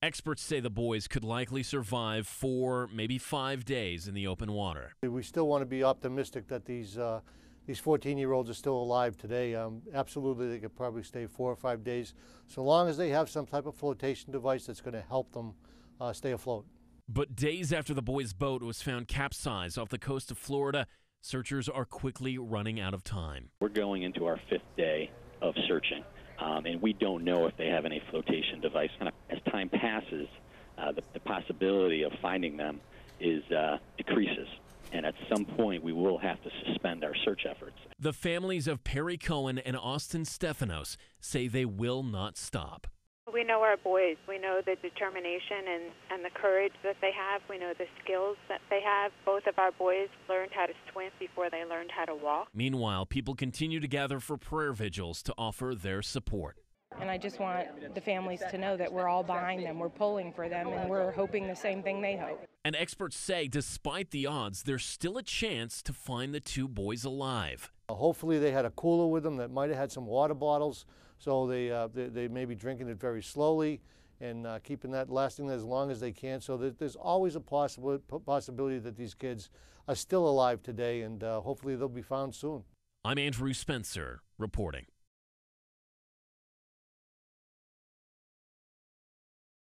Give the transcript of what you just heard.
Experts say the boys could likely survive 4, maybe 5 days in the open water. We still want to be optimistic that these 14-year-olds are still alive today. Absolutely, they could probably stay 4 or 5 days, so long as they have some type of flotation device that's going to help them stay afloat. But days after the boys' boat was found capsized off the coast of Florida, searchers are quickly running out of time. We're going into our 5th day of searching, and we don't know if they have any flotation device. And as time passes, the possibility of finding them decreases. And at some point, we will have to suspend our search efforts. The families of Perry Cohen and Austin Stephanos say they will not stop. We know our boys. We know the determination and the courage that they have. We know the skills that they have. Both of our boys learned how to swim before they learned how to walk. Meanwhile, people continue to gather for prayer vigils to offer their support. And I just want the families to know that we're all behind them. We're pulling for them, and we're hoping the same thing they hope. And experts say, despite the odds, there's still a chance to find the 2 boys alive. Hopefully they had a cooler with them that might have had some water bottles, so they may be drinking it very slowly and keeping that lasting as long as they can. So there's always a possibility that these kids are still alive today, and hopefully they'll be found soon. I'm Andrew Spencer reporting.